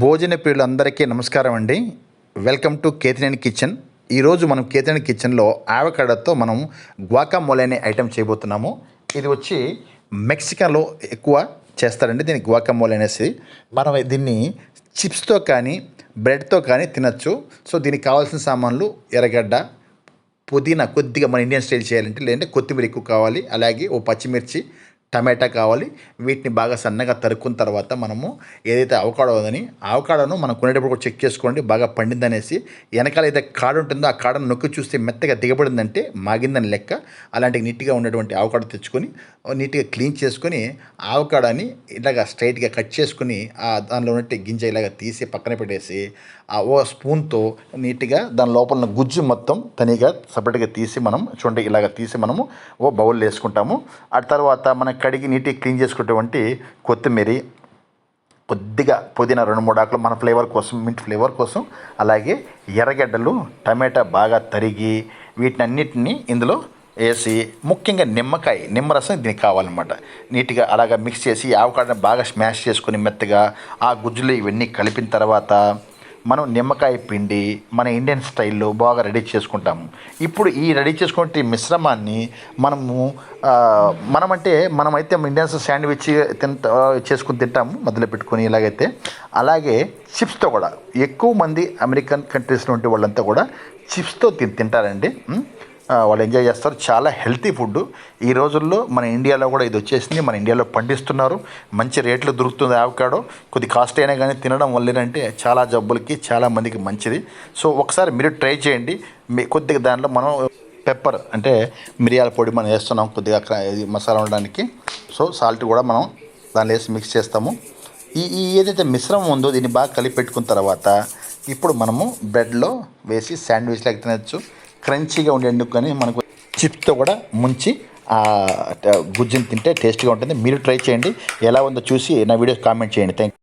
భోజన ప్రియులందరికీ నమస్కారం అండి. Welcome to Ketineni kitchen. ఈరోజు మనం కేతినేని కిచెన్లో ఆవకాడతో మనం గ్వాకామోలే అనే ఐటెం చేయబోతున్నాము. ఇది వచ్చి మెక్సికన్లో ఎక్కువ చేస్తారండి. దీన్ని గ్వాకామోలే అనేసి మనం దీన్ని చిప్స్తో కానీ బ్రెడ్తో కానీ తినచ్చు. సో దీనికి కావాల్సిన సామాన్లు ఎర్రగడ్డ, పుదీనా కొద్దిగా మన ఇండియన్ స్టైల్ చేయాలంటే, లేదంటే కొత్తిమీర ఎక్కువ కావాలి, అలాగే ఓ పచ్చిమిర్చి, టమాటా కావాలి. వీటిని బాగా సన్నగా తరుక్కున్న తర్వాత మనము ఏదైతే అవకాడో ఉందని అవకాడోను మనం కొనేటప్పుడు కూడా చెక్ చేసుకోండి బాగా పండిందనేసి. వెనకాల అయితే కాడ ఉంటుందో ఆ కాడను నొక్కి చూస్తే మెత్తగా దిగబడిందంటే మాగిందని లెక్క. అలాంటి నీట్గా ఉన్నటువంటి అవకాడో తెచ్చుకొని నీట్గా క్లీన్ చేసుకొని అవకాడోని ఇలాగ స్ట్రైట్గా కట్ చేసుకుని దానిలో ఉన్నట్టు గింజ ఇలాగ తీసి పక్కన పెట్టేసి ఓ స్పూన్తో నీట్గా దాని లోపల ఉన్న గుజ్జు మొత్తం తనిగా సపరేట్గా తీసి మనం చూడండి ఇలాగ తీసి మనము ఓ బౌల్లో వేసుకుంటాము. ఆ తర్వాత మనం కడిగి నీట్గా క్లీన్ చేసుకునేటువంటి కొత్తిమీర, కొద్దిగా పుదీనా 2-3 ఆకులు మన ఫ్లేవర్ కోసం, మింట్ ఫ్లేవర్ కోసం, అలాగే ఎర్రగడ్డలు, టమాటా బాగా తరిగి వీటినన్నిటిని ఇందులో వేసి ముఖ్యంగా నిమ్మరసం దీనికి కావాలన్నమాట. నీట్గా అలాగా మిక్స్ చేసి ఆవకాడని బాగా స్మాష్ చేసుకొని మెత్తగా ఆ గుజ్జులు ఇవన్నీ కలిపిన తర్వాత మనం నిమ్మకాయ పిండి మన ఇండియన్ స్టైల్లో బాగా రెడీ చేసుకుంటాము. ఇప్పుడు ఈ రెడీ చేసుకునే మిశ్రమాన్ని మనమైతే ఇండియన్స్ శాండ్విచ్ చేసుకుని తింటాము మధ్యలో పెట్టుకొని ఇలాగైతే. అలాగే చిప్స్తో కూడా ఎక్కువ మంది అమెరికన్ కంట్రీస్లో ఉండే వాళ్ళంతా కూడా చిప్స్తో తింటారండి. వాళ్ళు ఎంజాయ్ చేస్తారు. చాలా హెల్తీ ఫుడ్. ఈ రోజుల్లో మన ఇండియాలో కూడా ఇది వచ్చేసింది. మన ఇండియాలో పండిస్తున్నారు. మంచి రేట్లు దొరుకుతుంది అవకాడో. కొద్ది కాస్ట్ అయినా కానీ తినడం వల్లేనంటే చాలా జబ్బులకి చాలా మందికి మంచిది. సో ఒకసారి మీరు ట్రై చేయండి. కొద్దిగా దాంట్లో మనం పెప్పర్ అంటే మిరియాల పొడి మనం వేస్తున్నాం కొద్దిగా మసాలా ఉండడానికి. సో సాల్ట్ కూడా మనం దానిలో వేసి మిక్స్ చేస్తాము. ఈ ఏదైతే మిశ్రమం ఉందో దీన్ని బాగా కలిపి పెట్టుకున్న తర్వాత ఇప్పుడు మనము బ్రెడ్లో వేసి శాండ్విచ్ లాగా తినచ్చు. క్రంచీగా ఉండేందుకు కానీ మనకు చిప్స్తో కూడా ముంచి గుజ్జుని తింటే టేస్ట్గా ఉంటుంది. మీరు ట్రై చేయండి. ఎలా ఉందో చూసి నా వీడియోస్ కామెంట్ చేయండి. Thank you.